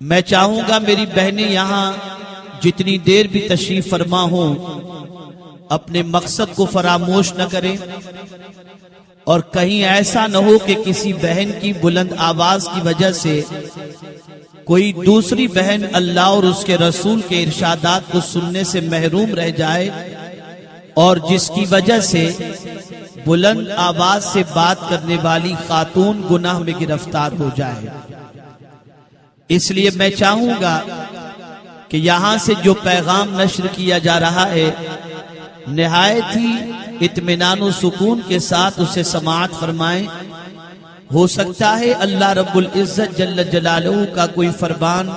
میں چاہوں گا میری بہنیں یہاں جتنی دیر بھی تشریف فرما ہوں اپنے مقصد کو فراموش نہ کریں، اور کہیں ایسا نہ ہو کہ کسی بہن کی بلند آواز کی وجہ سے کوئی دوسری بہن اللہ اور اس کے رسول کے ارشادات کو سننے سے محروم رہ جائے، اور جس کی وجہ سے بلند آواز سے بات کرنے والی خاتون گناہ میں گرفتار ہو جائے۔ اس لیے میں چاہوں گا کہ یہاں سے جو پیغام نشر کیا جا رہا ہے نہایت ہی اطمینان و سکون کے ساتھ اسے سماعت فرمائیں۔ ہو سکتا ہے اللہ رب العزت جل جلالہ کا کوئی فرمان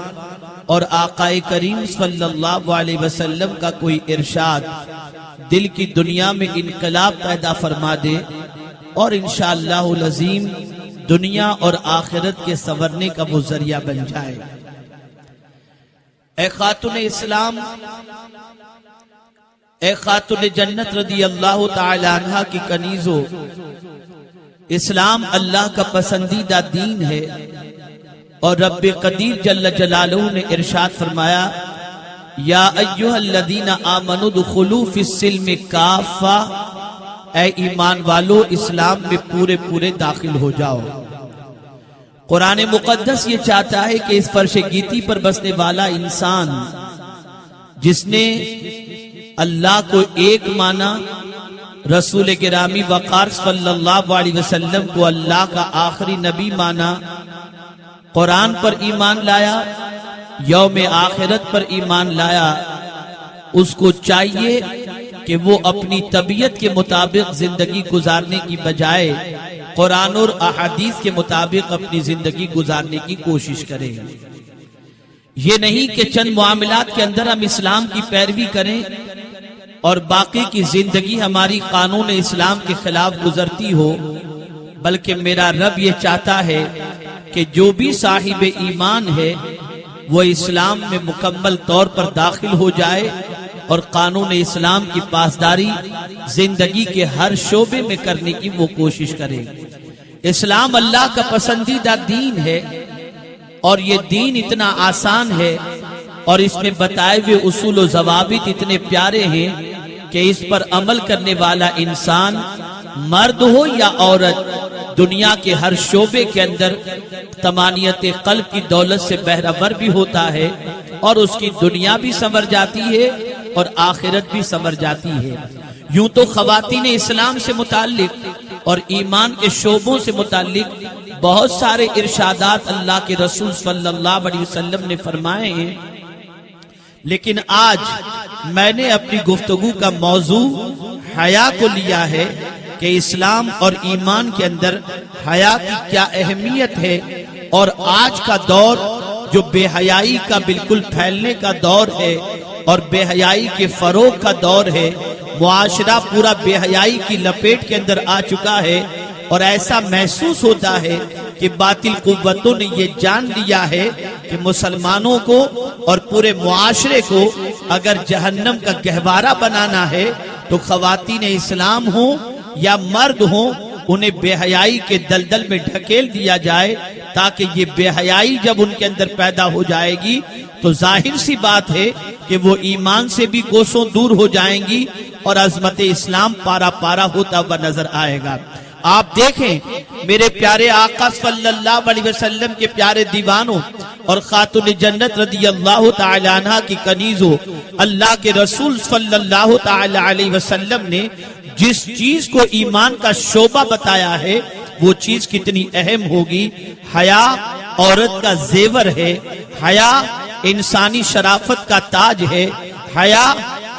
اور آقا کریم صلی اللہ علیہ وسلم کا کوئی ارشاد دل کی دنیا میں انقلاب پیدا فرما دے، اور انشاءاللہ العظیم دنیا اور آخرت کے سنورنے کا وہ ذریعہ بن جائے۔ اے خاتون اسلام، اے خاتون جنت رضی اللہ تعالی عنہ کی کنیزو، اسلام اللہ کا پسندیدہ دین ہے، اور رب قدیر جل جلالہ نے ارشاد فرمایا یا ایھا الذین آمنوا ادخلوا فی السلم کافہ، اے ایمان والو اسلام میں پورے پورے داخل ہو جاؤ۔ قرآن مقدس یہ چاہتا ہے کہ اس فرش گیتی پر بسنے والا انسان جس نے اللہ کو ایک مانا، رسول گرامی وقار صلی اللہ علیہ وسلم کو اللہ کا آخری نبی مانا، قرآن پر ایمان لایا، یوم آخرت پر ایمان لایا، اس کو چاہیے کہ وہ اپنی طبیعت کے مطابق زندگی گزارنے کی بجائے قرآن اور احادیث کے مطابق اپنی زندگی گزارنے کی کوشش کرے۔ یہ نہیں کہ چند معاملات کے اندر ہم اسلام کی پیروی کریں اور باقی کی زندگی ہماری قانون اسلام کے خلاف گزرتی ہو، بلکہ میرا رب یہ چاہتا ہے کہ جو بھی صاحب ایمان ہے وہ اسلام میں مکمل طور پر داخل ہو جائے اور قانون اسلام کی پاسداری زندگی کے ہر شعبے میں کرنے کی وہ کوشش کرے۔ اسلام اللہ کا پسندیدہ دین ہے، اور یہ دین اتنا آسان ہے، اور اس میں بتائے ہوئے اصول و ضوابط اتنے پیارے ہیں کہ اس پر عمل کرنے والا انسان مرد ہو یا عورت دنیا کے ہر شعبے کے اندر طمانینت قلب کی دولت سے بہرہ بھی ہوتا ہے، اور اس کی دنیا بھی سنور جاتی ہے اور آخرت بھی سنور جاتی ہے۔ یوں تو خواتین اسلام سے متعلق اور ایمان کے شعبوں سے متعلق بہت سارے ارشادات اللہ کے رسول صلی اللہ علیہ وسلم نے فرمائے ہیں، لیکن آج میں نے اپنی گفتگو کا موضوع حیا کو لیا ہے کہ اسلام اور ایمان کے اندر حیا کی کیا اہمیت ہے، اور آج کا دور جو بے حیائی کا بالکل پھیلنے کا دور ہے اور بے حیائی کے فروغ کا دور ہے، معاشرہ پورا بے حیائی کی لپیٹ کے اندر آ چکا ہے، اور ایسا محسوس ہوتا ہے کہ باطل قوتوں نے یہ جان لیا ہے کہ مسلمانوں کو اور پورے معاشرے کو اگر جہنم کا گہوارہ بنانا ہے تو خواتین اسلام ہوں یا مرد ہوں انہیں بے حیائی کے دلدل میں ڈھکیل دیا جائے، تاکہ یہ بے حیائی جب ان کے اندر پیدا ہو جائے گی تو ظاہر سی بات ہے کہ وہ ایمان سے بھی کوسوں دور ہو جائیں گی اور عظمت اسلام پارا پارا ہوتا ہوا نظر آئے گا۔ آپ دیکھیں میرے پیارے آقا صلی اللہ علیہ وسلم کے پیارے دیوانوں اور خاتون جنت رضی اللہ تعالی عنہ کی کنیزوں، اللہ کے رسول صلی اللہ تعالی علیہ وسلم نے جس چیز کو ایمان کا شعبہ بتایا ہے وہ چیز کتنی اہم ہوگی۔ حیا عورت کا زیور ہے، حیا انسانی شرافت کا تاج ہے، حیا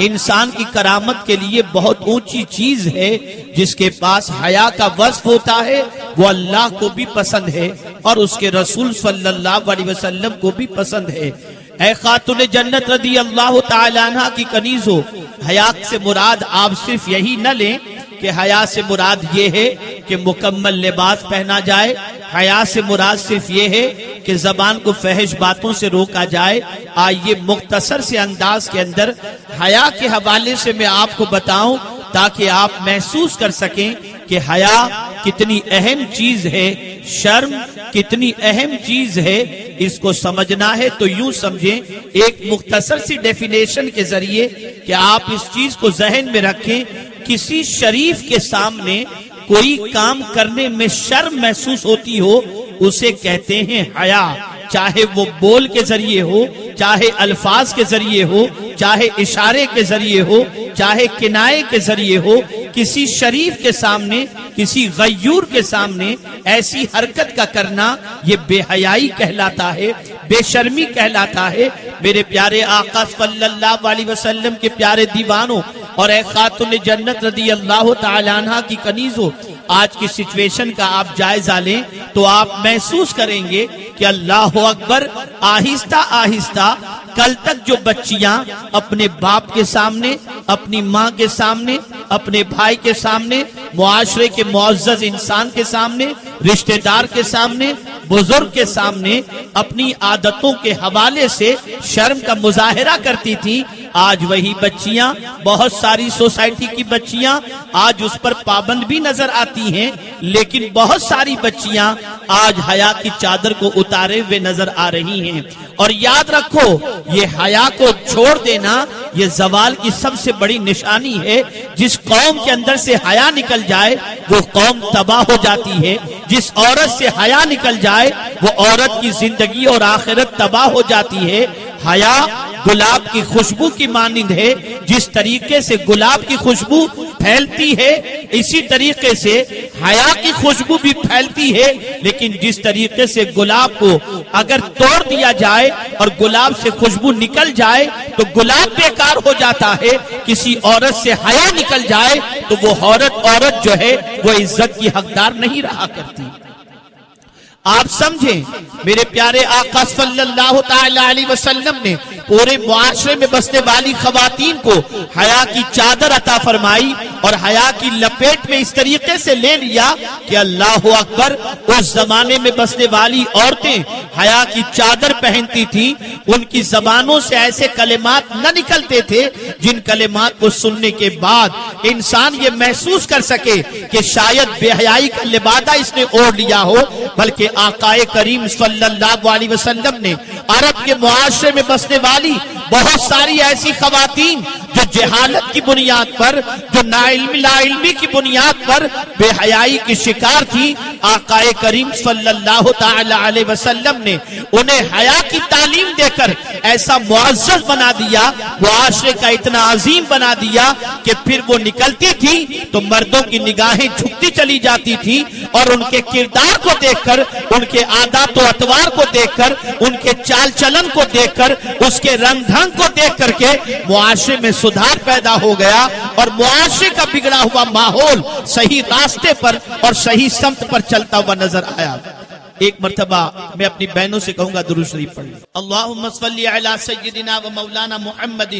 انسان کی کرامت کے لیے بہت اونچی چیز ہے۔ جس کے پاس حیا کا وصف ہوتا ہے وہ اللہ کو بھی پسند ہے اور اس کے رسول صلی اللہ علیہ وسلم کو بھی پسند ہے۔ اے خاتون جنت رضی اللہ تعالی عنہ کی کنیزو، حیا سے مراد آپ صرف یہی نہ لیں کہ حیا سے مراد یہ ہے کہ مکمل لباس پہنا جائے، حیا سے مراد صرف یہ ہے کہ زبان کو فحش باتوں سے روکا جائے۔ آئیے مختصر سے انداز کے اندر حیا کے حوالے سے میں آپ کو بتاؤں تاکہ آپ محسوس کر سکیں کہ حیا کتنی اہم چیز ہے شرم کتنی اہم چیز ہے اس کو سمجھنا ہے تو یوں سمجھیں، ایک مختصر سی ڈیفینیشن کے ذریعے کہ آپ اس چیز کو ذہن میں رکھیں، کسی شریف کے سامنے کوئی کام کرنے میں شرم محسوس ہوتی ہو اسے کہتے ہیں حیا، چاہے وہ بول کے ذریعے ہو، چاہے الفاظ کے ذریعے ہو، چاہے اشارے کے ذریعے ہو، چاہے کنائے کے ذریعے ہو۔ کسی شریف کے سامنے، کسی غیور کے سامنے ایسی حرکت کا کرنا یہ بے حیائی کہلاتا ہے، بے شرمی کہلاتا ہے۔ میرے پیارے آقا صلی اللہ علیہ وسلم کے پیارے دیوانوں اور اے خاتون جنت رضی اللہ تعالی عنہ کی کنیزوں، آج کی سچویشن کا آپ جائزہ لیں تو آپ محسوس کریں گے کہ اللہ اکبر، آہستہ آہستہ کل تک جو بچیاں اپنے باپ کے سامنے، اپنی ماں کے سامنے، اپنے بھائی کے سامنے، معاشرے کے معزز انسان کے سامنے، رشتہ دار کے سامنے، بزرگ کے سامنے اپنی عادتوں کے حوالے سے شرم کا مظاہرہ کرتی تھی، آج وہی بچیاں، بہت ساری سوسائٹی کی بچیاں آج اس پر پابند بھی نظر آتی ہیں، لیکن بہت ساری بچیاں آج حیا کی چادر کو اتارے ہوئے نظر آ رہی ہیں۔ اور یاد رکھو، یہ حیا کو چھوڑ دینا یہ زوال کی سب سے بڑی نشانی ہے۔ جس قوم کے اندر سے حیا نکل جائے وہ قوم تباہ ہو جاتی ہے، جس عورت سے حیا نکل جائے وہ عورت کی زندگی اور آخرت تباہ ہو جاتی ہے۔ حیا گلاب کی خوشبو کی مانند ہے، جس طریقے سے گلاب کی خوشبو پھیلتی ہے اسی طریقے سے حیا کی خوشبو بھی پھیلتی ہے، لیکن جس طریقے سے گلاب کو اگر توڑ دیا جائے اور گلاب سے خوشبو نکل جائے تو گلاب بیکار ہو جاتا ہے۔ کسی عورت سے حیا نکل جائے تو وہ عورت جو ہے وہ عزت کی حقدار نہیں رہا کرتی۔ آپ سمجھیں، میرے پیارے آقا صلی اللہ تعالی علیہ وسلم نے پورے معاشرے میں بسنے والی خواتین کو حیا کی چادر عطا فرمائی اور حیا کی لپیٹ میں اس طریقے سے لے لیا کہ اللہ اکبر، اس زمانے میں بسنے والی عورتیں حیا کی چادر پہنتی تھیں، ان کی زبانوں سے ایسے کلمات نہ نکلتے تھے جن کلمات کو سننے کے بعد انسان یہ محسوس کر سکے کہ شاید بے حیائی کا لبادہ اس نے اوڑھ لیا ہو، بلکہ آقا کریم صلی اللہ علیہ وسلم نے عرب کے معاشرے میں بسنے والی بہت ساری ایسی خواتین جو جہالت کی بنیاد پر، جو لا علمی کی بنیاد پر بے حیائی کی شکار تھی، آقا کریم صلی اللہ تعالی علیہ وسلم نے انہیں حیا کی تعلیم دے کر ایسا معزز بنا دیا، معاشرے کا اتنا عظیم بنا دیا کہ پھر وہ نکلتی تھی تو مردوں کی نگاہیں جھکتی چلی جاتی تھی، اور ان کے کردار کو دیکھ کر، ان کے عادات و اطوار کو دیکھ کر، ان کے چال چلن کو دیکھ کر، اس کے رنگ ڈھنگ کو دیکھ کر کے معاشرے میں سدھار پیدا ہو گیا، اور معاشرے کا بگڑا ہوا ماحول صحیح راستے پر اور صحیح سمت پر چلتا ہوا نظر آیا۔ ایک مرتبہ میں اپنی بہنوں سے کہوں گا درود شریف پڑھ لیں۔ اللہم صلی علی سیدنا و مولانا محمد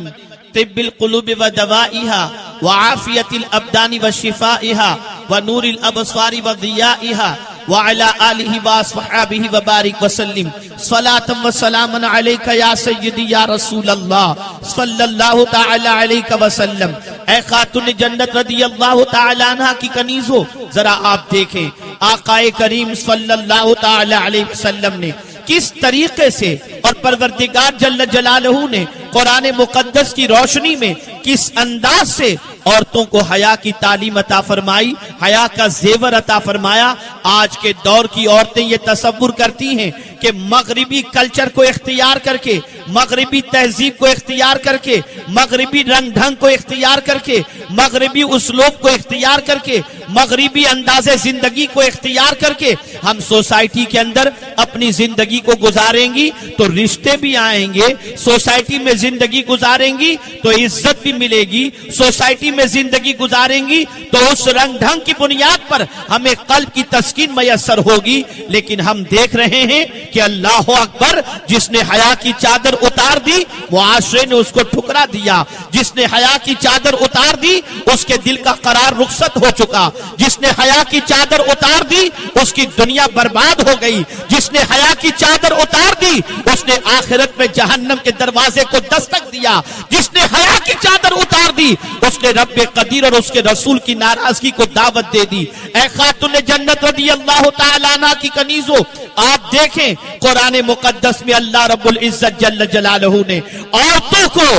طب القلوب و دوائها وعافیت الابدان و شفائها ونور الابصار و ضیائها وعلى آلہ واصحابہ وبارک وسلم صلاة و سلام علیکہ یا سیدی یا رسول اللہ صلی اللہ تعالی علیہ وسلم۔ اے خاتون جنت رضی اللہ تعالی عنہ کی کنیزوں، ذرا آپ دیکھیں آقا کریم صلی اللہ تعالی علیہ وسلم نے کس طریقے سے اور پروردگار جل جلالہ نے قرآن مقدس کی روشنی میں کس انداز سے عورتوں کو حیا کی تعلیم عطا فرمائی، حیا کا زیور عطا فرمایا۔ آج کے دور کی عورتیں یہ تصور کرتی ہیں کہ مغربی کلچر کو اختیار کر کے، مغربی تہذیب کو اختیار کر کے، مغربی رنگ ڈھنگ کو اختیار کر کے، مغربی اسلوب کو اختیار کر کے، مغربی انداز زندگی کو اختیار کر کے ہم سوسائٹی کے اندر اپنی زندگی کو گزاریں گی تو رشتے بھی آئیں گے، سوسائٹی میں زندگی گزاریں گی تو عزت بھی ملے گی، سوسائٹی میں زندگی گزاریں گی تو اس رنگ ڈھنگ کی بنیاد پر ہمیں قلب کی تسکین میسر ہوگی۔ لیکن ہم دیکھ رہے ہیں کہ اللہ اکبر، جس نے حیا کی چادر اتار دی معاشرے نے اس کو ٹھکرا دیا، جس نے حیا کی چادر اتار دی اس کے دل کا قرار رخصت ہو چکا، جس نے حیا کی چادر اتار دی اس کی دنیا برباد ہو گئی، جس نے حیا کی چادر اتار دی اس نے آخرت میں جہنم کے دروازے کو دستک دیا، جس نے حیا کی چادر اتار دی اس نے رب قدیر اور اس کے رسول کی ناراضگی کو دعوت دے دی۔ اے خاتون جنت رضی اللہ تعالیٰ عنہ کی کنیزوں، آپ دیکھیں قرآن مقدس میں اللہ رب العزت جل جلالہ نے عورتوں کو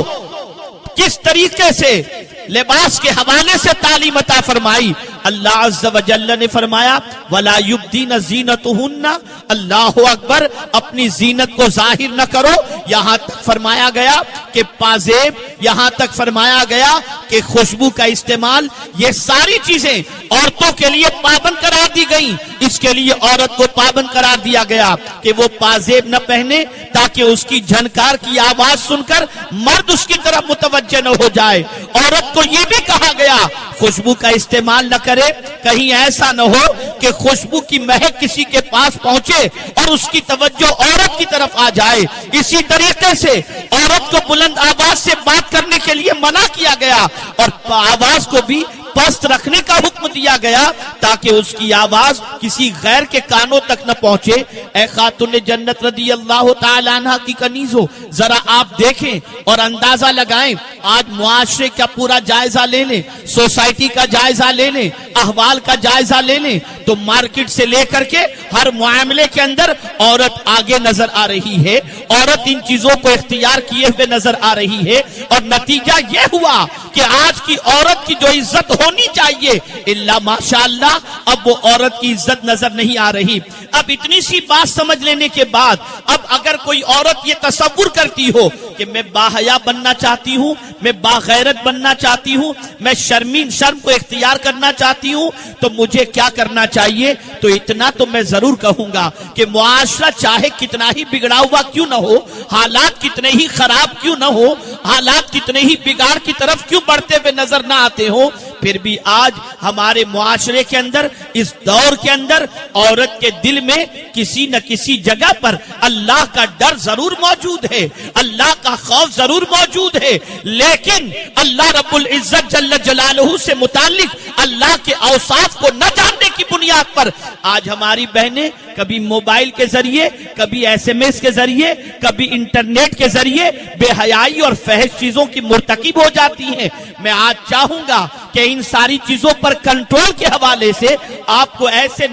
کس طریقے سے لباس کے حوالے سے تعلیم عطا فرمائی۔ اللہ عز و جل نے فرمایا وَلَا يُبْدِينَ زِينَتُهُنَّ، اللہ اکبر، اپنی زینت کو ظاہر نہ کرو، یہاں تک فرمایا گیا کہ پازیب، یہاں تک فرمایا گیا کہ خوشبو کا استعمال، یہ ساری چیزیں عورتوں کے لیے پابند قرار دی گئیں۔ اس کے لیے عورت کو پابند قرار دیا گیا کہ وہ پازیب نہ پہنے تاکہ اس کی جھنکار کی آواز سن کر مرد اس کی طرف متوجہ نہ ہو جائے۔ عورت کو یہ بھی کہا گیا خوشبو کا استعمال نہ کرے، کہیں ایسا نہ ہو کہ خوشبو کی مہک کسی کے پاس پہنچے اور اس کی توجہ عورت کی طرف آ جائے۔ اسی طریقے سے عورت کو بلند آواز سے بات کرنے کے لیے منع کیا گیا اور آواز کو بھی پست رکھنے کا حکم دیا گیا تاکہ اس کی آواز کسی غیر کے کانوں تک نہ پہنچے۔ اے خاتون جنت رضی اللہ تعالیٰ عنہ کی کنیزوں، ذرا آپ دیکھیں اور اندازہ لگائیں، آج معاشرے کا پورا جائزہ لے لیں، سوسائٹی کا جائزہ لے لیں، احوال کا جائزہ لے لیں تو مارکیٹ سے لے کر کے ہر معاملے کے اندر عورت آگے نظر آ رہی ہے، عورت ان چیزوں کو اختیار کیے ہوئے نظر آ رہی ہے، اور نتیجہ یہ ہوا کہ آج کی عورت کی جو عزت ہونی چاہیے الا ماشاءاللہ اب وہ عورت کی عزت نظر نہیں آ رہی۔ اب اتنی سی بات سمجھ لینے کے بعد اب اگر کوئی عورت یہ تصور کرتی ہو کہ میں باحیا بننا چاہتی ہوں، میں باغیرت بننا چاہتی ہوں، میں شرم کو اختیار کرنا چاہتی ہوں، تو مجھے کیا کرنا چاہیے؟ تو اتنا تو میں ضرور کہوں گا کہ معاشرہ چاہے کتنا ہی بگڑا ہوا کیوں نہ ہو، حالات کتنے ہی خراب کیوں نہ ہو، حالات کتنے ہی بگاڑ کی طرف کیوں بڑھتے ہوئے نظر نہ آتے ہوں، پھر بھی آج ہمارے معاشرے کے اندر، اس دور کے اندر عورت کے دل میں کسی نہ کسی جگہ پر اللہ کا ڈر ضرور موجود ہے، اللہ کا خوف ضرور موجود ہے، لیکن اللہ رب العزت جل جلالہ سے متعلق اللہ کے اوصاف کو نہ جاننے کی بنیاد پر آج ہماری بہنیں کبھی موبائل کے ذریعے، کبھی SMS کے ذریعے، کبھی انٹرنیٹ کے ذریعے بے حیائی اور فحش چیزوں کی مرتکب ہو جاتی ہیں۔ میں آج چاہوں گا کہ ان ساری چیزوں پر کنٹرول کے حوالے سے آپ کو ایسے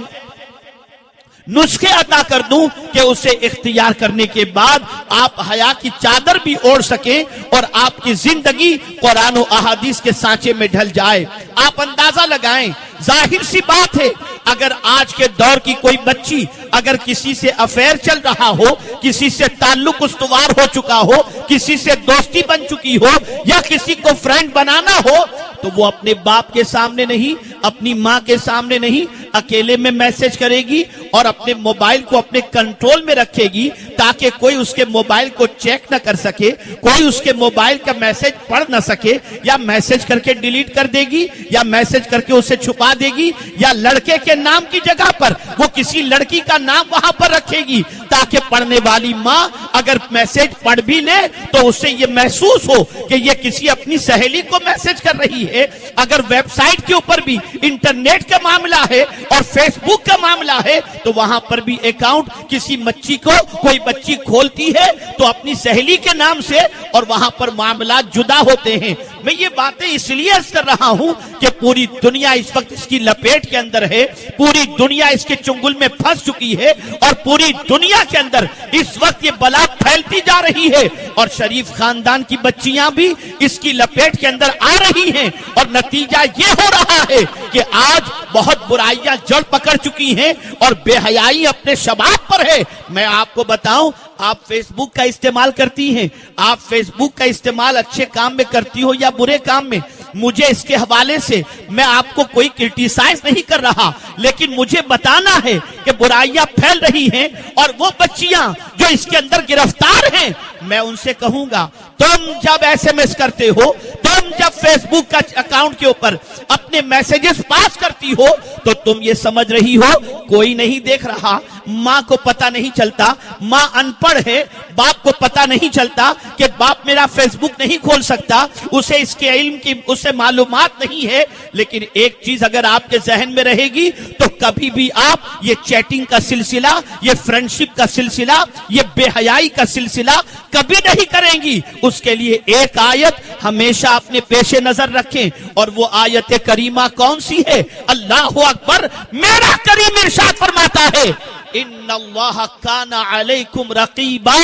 نسخے عطا کر دوں کہ اسے اختیار کرنے کے بعد آپ حیا کی چادر بھی اوڑھ سکیں اور آپ کی زندگی قرآن و احادیث کے سانچے میں ڈھل جائے۔ آپ اندازہ لگائیں، ظاہر سی بات ہے، اگر آج کے دور کی کوئی بچی اگر کسی سے افیئر چل رہا ہو، کسی سے تعلق استوار ہو چکا ہو، کسی سے دوستی بن چکی ہو یا کسی کو فرینڈ بنانا ہو، تو وہ اپنے باپ کے سامنے نہیں، اپنی ماں کے سامنے نہیں، اکیلے میں میسج کرے گی اور اپنے موبائل کو اپنے کنٹرول میں رکھے گی تاکہ کوئی اس کے موبائل کو چیک نہ کر سکے، کوئی اس کے موبائل کا میسج پڑھ نہ سکے، یا میسج کر کے ڈیلیٹ کر دے گی، یا میسج کر کے اسے چھپا دے گی، یا لڑکے کے نام کی جگہ پر وہ کسی لڑکی کا نام وہاں پر رکھے گی تاکہ پڑھنے والی ماں اگر میسج پڑھ بھی لے تو اسے یہ محسوس ہو کہ یہ کسی اپنی سہیلی کو میسج کر رہی ہے۔ اگر ویب سائٹ کے اوپر بھی انٹرنیٹ کا معاملہ ہے اور فیس بک کا معاملہ ہے تو وہاں پر بھی اکاؤنٹ کسی بچی کو کوئی بچی کھولتی ہے تو اپنی سہیلی کے نام سے، اور وہاں پر معاملات جدا ہوتے ہیں۔ میں یہ باتیں اس لیے عرض کر رہا ہوں کہ پوری دنیا اس وقت اس کی لپیٹ کے اندر ہے، پوری دنیا اس کے چنگل میں پھنس چکی ہے، اور پوری دنیا کے اندر اس وقت یہ بلا پھیلتی جا رہی ہے، اور شریف خاندان کی بچیاں بھی اس کی لپیٹ کے اندر آ رہی ہیں، اور نتیجہ یہ ہو رہا ہے کہ آج بہت برائیاں جڑ پکڑ چکی ہیں اور بے حیائی اپنے شباب پر ہے۔ میں آپ کو بتاؤں، آپ فیس بک کا استعمال کرتی ہیں، آپ فیس بک کا استعمال اچھے کام میں کرتی ہو یا برے کام میں، مجھے اس کے حوالے سے میں آپ کو کوئی کرٹیسائز نہیں کر رہا، لیکن مجھے بتانا ہے کہ برائیاں پھیل رہی ہیں، اور وہ بچیاں جو اس کے اندر گرفتار ہیں، میں ان سے کہوں گا تم جب SMS کرتے ہو، تم جب فیس بک کا اکاؤنٹ کے اوپر اپنے اپنے میسیجز پاس کرتی ہو تو تم یہ سمجھ رہی ہو کوئی نہیں دیکھ رہا، ماں کو پتا نہیں چلتا، ماں ان پڑھ ہے، باپ کو پتا نہیں چلتا کہ باپ میرا فیس بک نہیں کھول سکتا، اسے اس کے علم کی اسے معلومات نہیں ہے۔ لیکن ایک چیز اگر آپ کے ذہن میں رہے گی تو کبھی بھی آپ یہ چیٹنگ کا سلسلہ، یہ فرینڈشپ کا سلسلہ، یہ بے حیائی کا سلسلہ کبھی نہیں کریں گی۔ اس کے لیے ایک آیت ہمیشہ اپنے پیش نظر رکھیں، اور وہ آیت کریمہ کون سی ہے؟ اللہ اکبر، میرا کریم ارشاد فرماتا ہے ان اللہ کان علیکم رقیبا،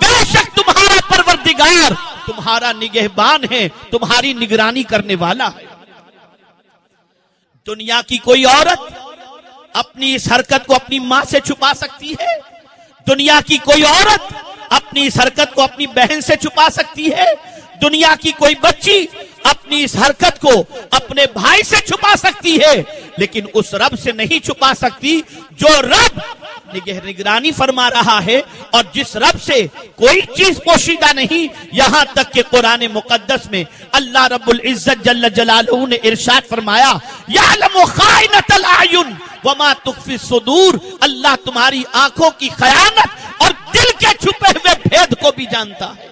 بے شک تمہارا پروردگار تمہارا نگہبان ہے، تمہاری نگرانی کرنے والا ہے۔ دنیا کی کوئی عورت اپنی اس حرکت کو اپنی ماں سے چھپا سکتی ہے؟ دنیا کی کوئی عورت اپنی اس حرکت کو اپنی بہن سے چھپا سکتی ہے؟ دنیا کی کوئی بچی اپنی اس حرکت کو اپنے بھائی سے چھپا سکتی ہے، لیکن اس رب سے نہیں چھپا سکتی جو رب نگرانی فرما رہا ہے، اور جس رب سے کوئی چیز پوشیدہ نہیں۔ یہاں تک کہ قرآن مقدس میں اللہ رب العزت جل جلالہ نے ارشاد فرمایا یعلم خائنۃ الاعین وما تخفی الصدور، اللہ تمہاری آنکھوں کی خیانت اور دل کے چھپے ہوئے بھید کو بھی جانتا ہے۔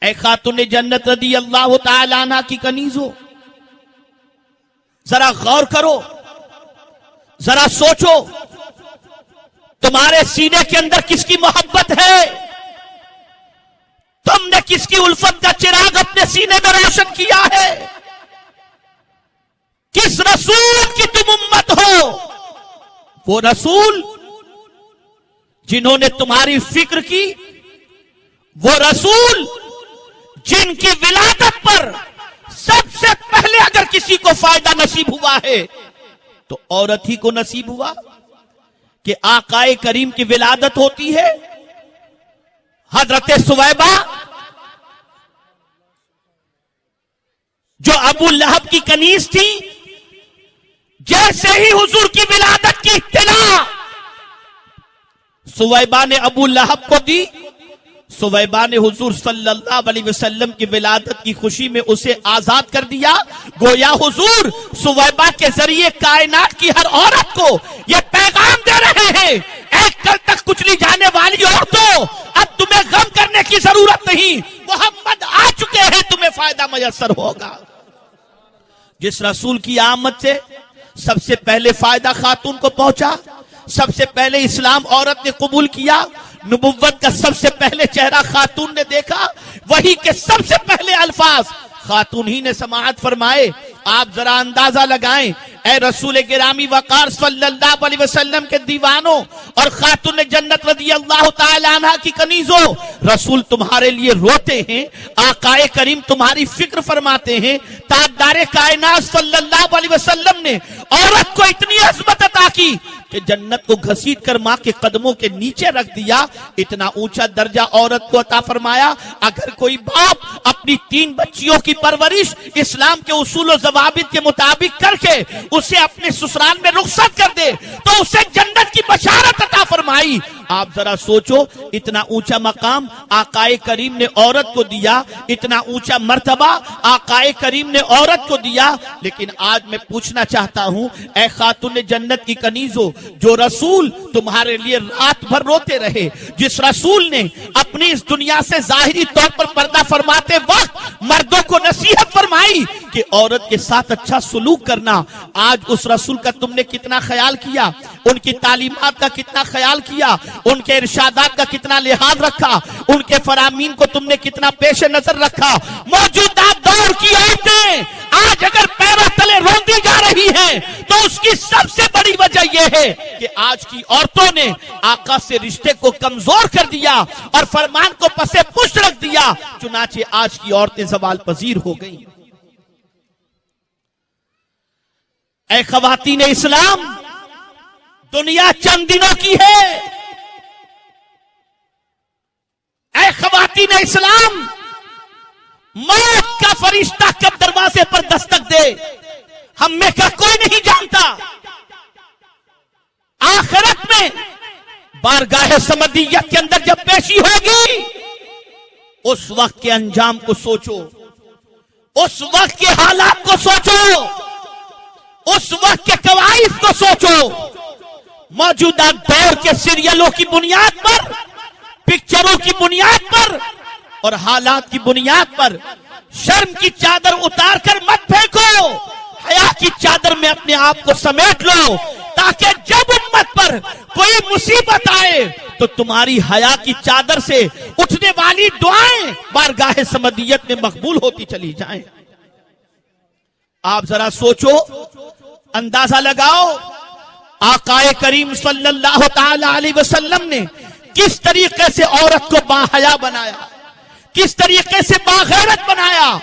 اے خاتون جنت رضی اللہ تعالی عنہ کی کنیزو، ذرا غور کرو، ذرا سوچو، تمہارے سینے کے اندر کس کی محبت ہے؟ تم نے کس کی الفت کا چراغ اپنے سینے میں روشن کیا ہے؟ کس رسول کی تم امت ہو؟ وہ رسول جنہوں نے تمہاری فکر کی، وہ رسول جن کی ولادت پر سب سے پہلے اگر کسی کو فائدہ نصیب ہوا ہے تو عورت ہی کو نصیب ہوا کہ آقا کریم کی ولادت ہوتی ہے۔ حضرت سویبہ جو ابو لہب کی کنیز تھی، جیسے ہی حضور کی ولادت کی اطلاع سویبہ نے ابو لہب کو دی، سویبہ نے حضور صلی اللہ علیہ وسلم کی ولادت کی خوشی میں اسے آزاد کر دیا۔ گویا حضور سویبہ کے ذریعے کائنات کی ہر عورت کو یہ پیغام دے رہے ہیں، ایک کل تک کچلی جانے والی عورتوں، اب تمہیں غم کرنے کی ضرورت نہیں، محمد آ چکے ہیں، تمہیں فائدہ میسر ہوگا۔ جس رسول کی آمد سے سب سے پہلے فائدہ خاتون کو پہنچا، سب سے پہلے اسلام عورت نے قبول کیا، نبوت کا سب سے پہلے چہرہ خاتون نے دیکھا، وہی کے سب سے پہلے الفاظ خاتون ہی نے سماعت فرمائے۔ آپ ذرا اندازہ لگائیں، اے رسول گرامی وقار صلی اللہ علیہ وسلم کے دیوانوں اور خاتون جنت رضی اللہ تعالی عنہ کی کنیزوں، رسول تمہارے لیے روتے ہیں، آقا کریم تمہاری فکر فرماتے ہیں، تاجدار کائنات صلی اللہ علیہ وسلم نے عورت کو اتنی عظمت عطا کی کہ جنت کو گھسیٹ کر ماں کے قدموں کے نیچے رکھ دیا، اتنا اونچا درجہ عورت کو عطا فرمایا۔ اگر کوئی باپ اپنی 3 بچیوں کی پرورش اسلام کے اصول و ضوابط کے مطابق کر کے اسے اپنے سسرال میں رخصت کر دے تو اسے جنت کی بشارت عطا فرمائی۔ آپ ذرا سوچو، اتنا اونچا مقام آقا کریم نے عورت کو دیا، اتنا اونچا مرتبہ آقا کریم نے عورت کو دیا۔ لیکن آج میں پوچھنا چاہتا ہوں، اے خاتون جنت کی کنیزوں، جو رسول تمہارے لیے رات بھر روتے رہے، جس رسول نے اپنی اس دنیا سے ظاہری طور پر پردہ فرماتے وقت مردوں کو نصیحت فرمائی کہ عورت کے ساتھ اچھا سلوک کرنا، آج اس رسول کا تم نے کتنا خیال کیا؟ ان کی تعلیمات کا کتنا خیال کیا؟ ان کے ارشادات کا کتنا لحاظ رکھا؟ ان کے فرامین کو تم نے کتنا پیش نظر رکھا؟ موجودہ دور کی عورتیں آج اگر پیروں تلے روندی جا رہی ہیں تو اس کی سب سے بڑی وجہ یہ ہے کہ آج کی عورتوں نے آقا سے رشتے کو کمزور کر دیا اور فرمان کو پسے پشت رکھ دیا، چنانچہ آج کی عورتیں زوال پذیر ہو گئیں۔ اے خواتین اسلام، دنیا چند دنوں کی ہے۔ اے خواتین اسلام، موت کا فرشتہ کب دروازے پر دستک دے ہم میں کا کوئی نہیں جانتا۔ آخرت میں بارگاہ سمدیت کے اندر جب پیشی ہوگی، اس وقت کے انجام کو سوچو۔ اس وقت کے حالات کو سوچو، اس وقت کے قواعد کو سوچو۔ موجودہ دور کے سیریلوں کی بنیاد پر، پکچروں کی بنیاد پر اور حالات کی بنیاد پر شرم کی چادر اتار کر مت پھینکو، حیا کی چادر میں اپنے آپ کو سمیٹ لو، تاکہ جب امت پر کوئی مصیبت آئے تو تمہاری حیا کی چادر سے اٹھنے والی دعائیں بارگاہ سمدیت میں مقبول ہوتی چلی جائیں۔ آپ ذرا سوچو، اندازہ لگاؤ، آقا کریم صلی اللہ تعالی علیہ وسلم نے کس طریقے سے عورت کو باحیا بنایا، کس طریقے سے باغیرت بنایا۔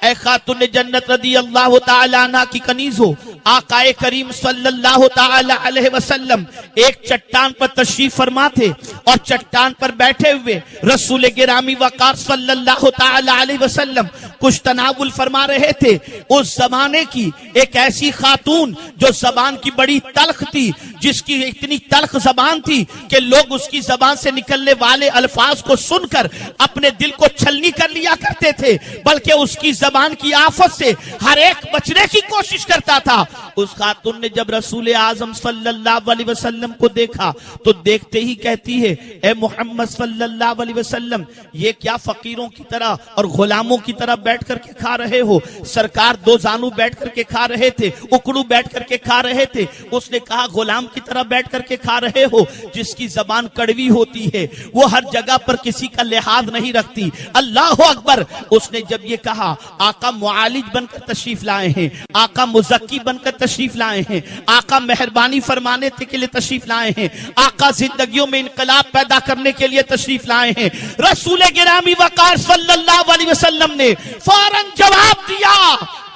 اے خاتون جنت رضی اللہ تعالی عنہ کی کنیزو، آقا کریم صلی اللہ تعالی علیہ وسلم ایک چٹان پر تشریف فرما تھے اور چٹان پر بیٹھے ہوئے رسول گرامی وقار صلی اللہ تعالی علیہ وسلم کچھ تناول فرما رہے تھے۔ اس زمانے کی ایک ایسی خاتون جو زبان کی بڑی تلخ تھی، جس کی اتنی تلخ زبان تھی کہ لوگ اس کی زبان سے نکلنے والے الفاظ کو سن کر اپنے دل کو چھلنی کر لیا کرتے تھے، بلکہ اس کی زبان کی آفت سے ہر ایک بچنے کی کوشش کرتا تھا۔ اس خاتون نے جب رسول اعظم صلی اللہ علیہ وسلم کو دیکھا تو دیکھتے ہی کہتی ہے، اے محمد صلی اللہ علیہ وسلم، یہ کیا فقیروں کی طرح اور غلاموں کی طرح بیٹھ کر کے کھا رہے ہو؟ سرکار دو زانو بیٹھ کر کے کھا رہے تھے، اکڑو بیٹھ کر کے کھا رہے تھے۔ اس نے کہا غلام کی طرح بیٹھ کر کے کھا رہے ہو، جس کی زبان کڑوی ہوتی ہے، وہ ہر جگہ پر کسی کا لحاظ نہیں رکھتی۔ اللہ اکبر۔ اس نے جب یہ کہا، آقا معالج بن کر تشریف لائے ہیں، آقا مزکی بن کر تشریف لائے ہیں، آقا مہربانی فرمانے کے لیے تشریف لائے ہیں، آقا زندگیوں میں انقلاب پیدا کرنے کے لیے تشریف لائے ہیں۔ رسول گرامی وقار صلی اللہ علیہ وسلم نے فوراً جواب دیا،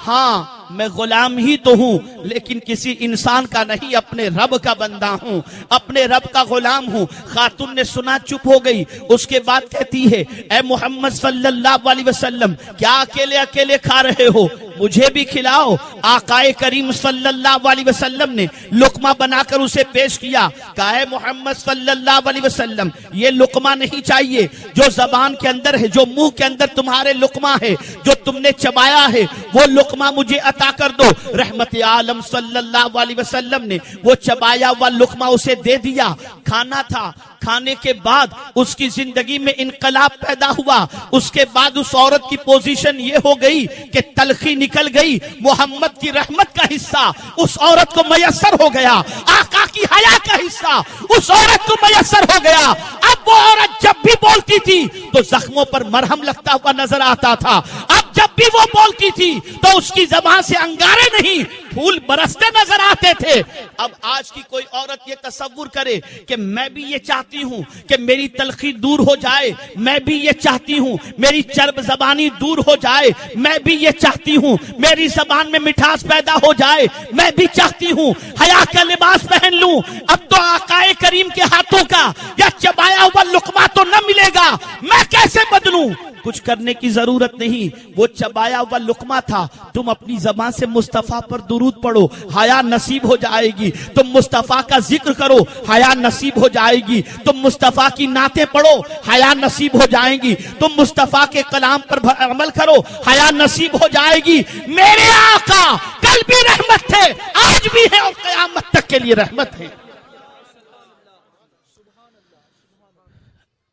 ہاں میں غلام ہی تو ہوں، لیکن کسی انسان کا نہیں، اپنے رب کا بندہ ہوں، اپنے رب کا غلام ہوں۔ خاتون نے سنا، چپ ہو گئی۔ اس کے بعد کہتی ہے، اے محمد صلی اللہ علیہ وسلم، کیا اکیلے اکیلے کھا رہے ہو؟ مجھے بھی کھلاؤ۔ آقا کریم صلی اللہ علیہ وسلم نے لقمہ بنا کر اسے پیش کیا، کہا، اے محمد صلی اللہ علیہ وسلم، یہ لقمہ نہیں چاہیے، جو زبان کے اندر ہے، جو منہ کے اندر تمہارے لقمہ ہے، جو تم نے چبایا ہے، وہ لقمہ مجھے عطا کر دو۔ رحمت عالم صلی اللہ علیہ وسلم نے وہ چبایا ہوا لقمہ اسے دے دیا۔ کھانا تھا، کھانے کے بعد اس کی زندگی میں انقلاب پیدا ہوا۔ اس کے بعد اس عورت کی پوزیشن یہ ہو گئی کہ تلخی نکل گئی، محمد کی رحمت کا حصہ اس عورت کو میسر ہو گیا، آقا کی حیا کا حصہ اس عورت کو میسر ہو گیا۔ اب وہ عورت جب بھی بولتی تھی تو زخموں پر مرہم لگتا ہوا نظر آتا تھا۔ اب جب بھی وہ بولتی تھی تو اس کی زبان سے انگارے نہیں، پھول برستے نظر آتے تھے۔ اب آج کی کوئی عورت یہ تصور کرے کہ میں بھی یہ چاہتی ہوں کہ میری تلخی دور ہو جائے، میں بھی یہ چاہتی ہوں میری چرب زبانی دور ہو جائے، میں بھی یہ چاہتی ہوں میری زبان میں مٹھاس پیدا ہو جائے، میں بھی چاہتی ہوں حیا کا لباس پہن لوں۔ اب تو آقا کریم کے ہاتھوں کا یا چبایا ہوا لقمہ تو نہ ملے گا، میں کیسے بدلوں؟ کچھ کرنے کی ضرورت نہیں، وہ چبایا ہوا لقمہ تھا۔ تم اپنی زبان سے مصطفیٰ پر درود پڑھو، حیا نصیب ہو جائے گی۔ تم مصطفیٰ کا ذکر کرو، حیا نصیب ہو جائے گی۔ تم مصطفیٰ کی نعتیں پڑھو، حیا نصیب ہو جائیں گی۔ تم مصطفیٰ کے کلام پر عمل کرو، حیا نصیب ہو جائے گی۔ میرے آقا کل بھی رحمت تھے، آج بھی ہے اور قیامت تک کے لیے رحمت ہے۔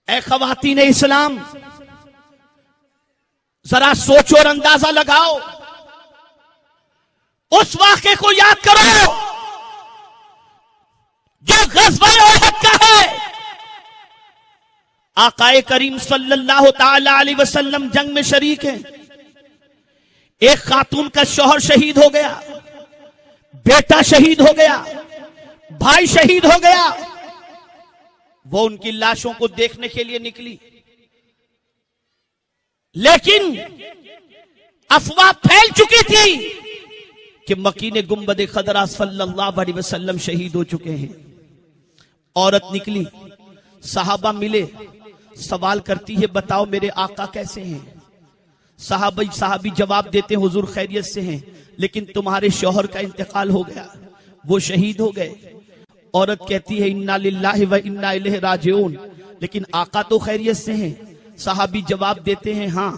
اے خواتین اسلام، ذرا سوچو اور اندازہ لگاؤ، اس واقعے کو یاد کرو جو غزوہ احد کا ہے۔ آقا کریم صلی اللہ تعالی علیہ وسلم جنگ میں شریک ہیں۔ ایک خاتون کا شوہر شہید ہو گیا، بیٹا شہید ہو گیا، بھائی شہید ہو گیا۔ وہ ان کی لاشوں کو دیکھنے کے لیے نکلی، لیکن افواہ پھیل چکی تھی کہ مکین گنبد خضرا صلی اللہ علیہ وسلم شہید ہو چکے ہیں۔ عورت نکلی، صحابہ ملے، سوال کرتی ہے، بتاؤ میرے آقا کیسے ہیں؟ صحابی جواب دیتے ہیں، حضور خیریت سے ہیں، لیکن تمہارے شوہر کا انتقال ہو گیا، وہ شہید ہو گئے۔ عورت کہتی ہے، انا للہ و انا الیہ راجعون، لیکن آقا تو خیریت سے ہیں۔ صحابی جواب دیتے ہیں، ہاں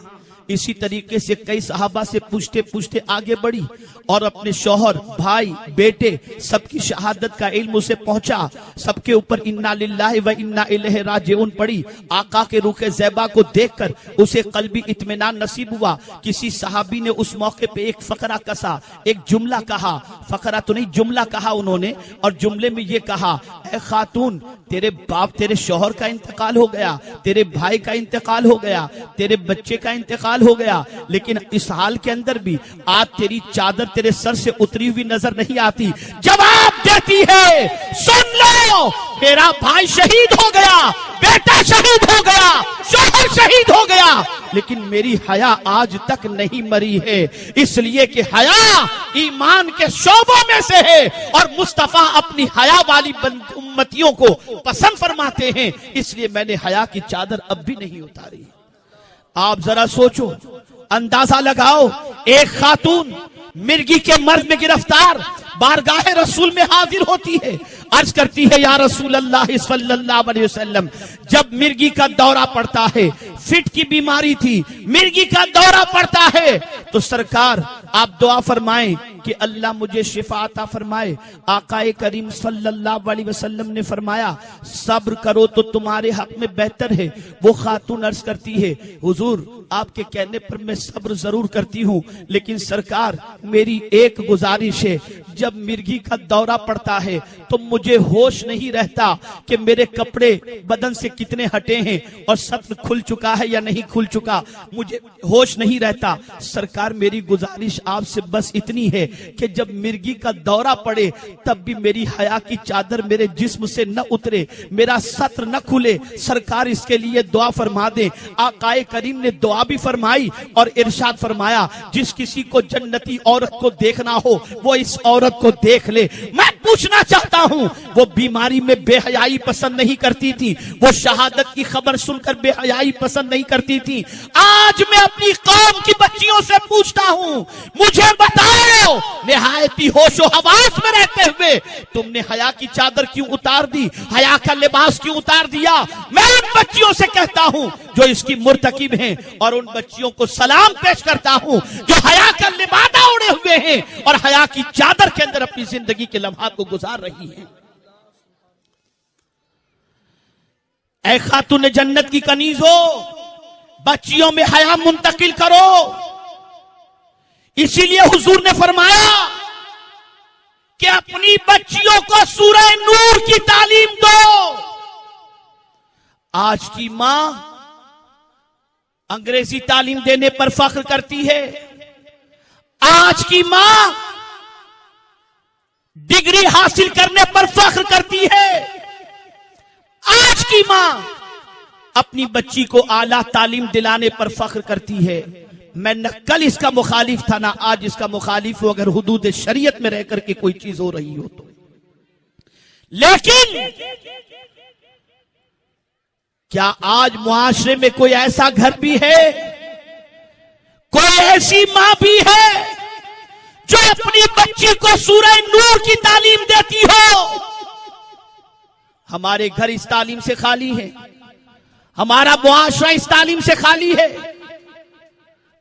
اسی طریقے سے کئی صحابہ سے پوچھتے پوچھتے آگے بڑھی اور اپنے شوہر، بھائی، بیٹے سب کی شہادت کا علم اسے پہنچا. سب کے اوپر انا للہ و انا الیہ راجعون پڑھی. آقا کے رخ زیبا کو دیکھ کر اسے قلبی اطمینان نصیب ہوا. کسی صحابی نے اس موقع پہ ایک فقرہ کسا، ایک جملہ کہا، فقرہ تو نہیں جملہ کہا انہوں نے، اور جملے میں یہ کہا: اے خاتون، تیرے باپ، تیرے شوہر کا انتقال ہو گیا، تیرے بھائی کا انتقال ہو گیا، تیرے بچے کا انتقال ہو گیا، لیکن اس حال کے اندر بھی آج تیری چادر تیرے سر سے اتری ہوئی نظر نہیں آتی. جواب دیتی ہے: سن لو، میرا بھائی شہید ہو گیا، بیٹا شہید ہو گیا، شوہر شہید ہو گیا، لیکن میری حیا آج تک نہیں مری ہے، اس لیے کہ حیا ایمان کے شعبوں میں سے ہے، اور مصطفیٰ اپنی حیا والی امتیوں کو پسند فرماتے ہیں، اس لیے میں نے حیا کی چادر اب بھی نہیں اتاری. آپ ذرا سوچو، اندازہ لگاؤ، ایک خاتون مرگی کے مرض میں گرفتار بارگاہ رسول میں حاضر ہوتی ہے، عرض کرتی ہے: یا رسول اللہ صلی اللہ علیہ وسلم، جب مرگی کا دورہ پڑتا ہے، فٹ کی بیماری تھی، مرگی کا دورہ پڑتا ہے، تو سرکار آپ دعا فرمائیں کہ اللہ مجھے شفا عطا فرمائے. آقا کریم صلی اللہ علیہ وسلم نے فرمایا: صبر کرو تو تمہارے حق میں بہتر ہے. وہ خاتون عرض کرتی ہے: حضور، آپ کے کہنے پر میں صبر ضرور کرتی ہوں، لیکن سرکار میری ایک گزارش ہے، جب مرگی کا دورہ پڑتا ہے تو مجھے ہوش نہیں رہتا کہ میرے کپڑے بدن سے کتنے ہٹے ہیں اور سطر کھل چکا ہے یا نہیں کھل چکا، مجھے ہوش نہیں رہتا. سرکار میری گزارش آپ سے بس اتنی ہے کہ جب مرگی کا دورہ پڑے تب بھی میری حیا کی چادر میرے جسم سے نہ اترے، میرا سطر نہ کھلے. سرکار اس کے لیے دعا فرما دیں. آقا کریم نے دعا بھی فرمائی اور ارشاد فرمایا: جس کسی کو جنتی عورت کو دیکھنا ہو وہ اس عورت کو دیکھ لے. میں پوچھنا چاہتا ہوں، وہ بیماری میں بے حیائی پسند نہیں کرتی تھی، وہ شہادت کی خبر سن کر بے حیائی پسند نہیں کرتی تھی. آج میں اپنی قوم کی بچیوں سے پوچھتا ہوں، مجھے بتاؤ، نہایت ہی ہوش و حواس میں رہتے ہوئے تم نے حیا کی چادر کیوں اتار دی، حیا کا لباس کیوں اتار دیا؟ میں ان بچیوں سے کہتا ہوں جو اس کی مرتکب ہیں، اور ان بچیوں کو سلام پیش کرتا ہوں جو حیا کا لبادہ اڑے ہوئے ہیں اور حیا کی چادر کے اندر اپنی زندگی کے لمحات کو گزار رہی ہیں. اے خاتون جنت کی کنیزو، بچیوں میں حیا منتقل کرو. اسی لیے حضور نے فرمایا کہ اپنی بچیوں کو سورہ نور کی تعلیم دو. آج کی ماں انگریزی تعلیم دینے پر فخر کرتی ہے، آج کی ماں ڈگری حاصل کرنے پر فخر کرتی ہے، آج کی ماں اپنی بچی کو اعلیٰ تعلیم دلانے پر فخر کرتی ہے. میں نہ کل اس کا مخالف تھا نہ آج اس کا مخالف ہوں اگر حدود شریعت میں رہ کر کے کوئی چیز ہو رہی ہو تو. لیکن کیا آج معاشرے میں کوئی ایسا گھر بھی ہے، کوئی ایسی ماں بھی ہے جو اپنی بچی کو سورہ نور کی تعلیم دیتی ہو؟ ہمارے گھر اس تعلیم سے خالی ہے، ہمارا معاشرہ اس تعلیم سے خالی ہے.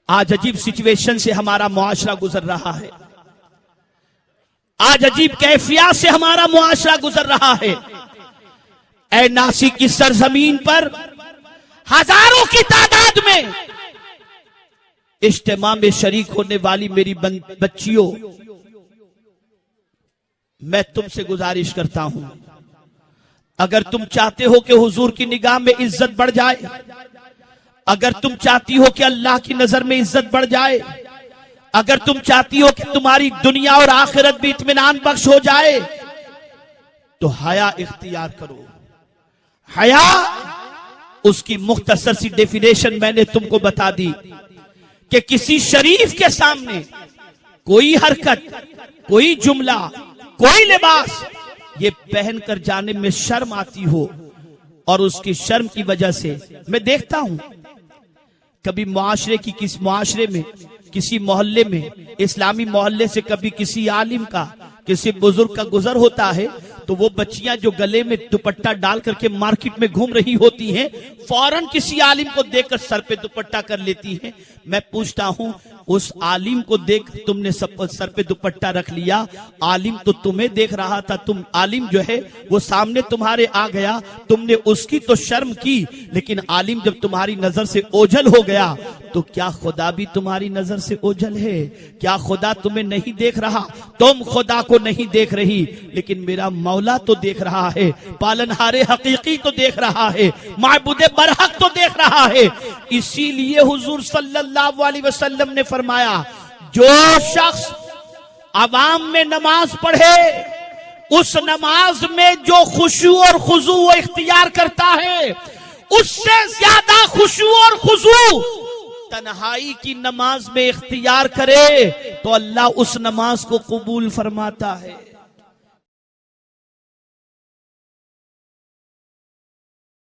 آج عجیب سچویشن سے ہمارا معاشرہ گزر رہا ہے، آج عجیب کیفیات سے ہمارا معاشرہ گزر رہا ہے. اے ناسک کی سرزمین پر ہزاروں کی تعداد میں اجتماع میں شریک ہونے والی میری بچیوں، میں تم سے گزارش کرتا ہوں، اگر تم چاہتے ہو کہ حضور کی نگاہ میں عزت بڑھ جائے، اگر تم چاہتی ہو کہ اللہ کی نظر میں عزت بڑھ جائے، اگر تم چاہتی ہو کہ تمہاری دنیا اور آخرت بھی اطمینان بخش ہو جائے، تو حیا اختیار کرو. حیا، اس کی مختصر سی ڈیفینیشن میں نے تم کو بتا دی کہ کسی شریف کے سامنے کوئی حرکت، کوئی جملہ، کوئی لباس یہ پہن کر جانے میں شرم آتی ہو، اور اس کی شرم کی وجہ سے میں دیکھتا ہوں کبھی معاشرے کی کس معاشرے میں، کسی محلے میں، اسلامی محلے سے کبھی کسی عالم کا، کسی بزرگ کا گزر ہوتا ہے تو وہ بچیاں جو گلے میں دوپٹہ ڈال کر کے مارکیٹ میں گھوم رہی ہوتی ہیں فوراً کسی عالم کو دیکھ کر سر پہ دوپٹہ کر لیتی ہیں. میں پوچھتا ہوں اس عالم کو دیکھ تم نے سر پہ دوپٹہ رکھ لیا, عالم تو تمہیں دیکھ رہا تھا, تم عالم جو ہے وہ سامنے تمہارے آ گیا, تم نے اس کی تو شرم کی, لیکن عالم جب تمہاری نظر سے اوجھل ہو گیا تو کیا خدا بھی تمہاری نظر سے اوجھل ہے؟ کیا خدا تمہیں نہیں دیکھ رہا؟ تم خدا کو نہیں دیکھ رہی لیکن میرا مولا تو دیکھ رہا ہے, پالنہار حقیقی تو دیکھ رہا ہے, معبود برحق تو دیکھ رہا ہے. اسی لیے حضور صلی اللہ علیہ وسلم نے فرمایا جو شخص عوام میں نماز پڑھے اس نماز میں جو خشوع اور خضوع اختیار کرتا ہے اس سے زیادہ خشوع اور خضوع تنہائی کی نماز میں اختیار کرے تو اللہ اس نماز کو قبول فرماتا ہے.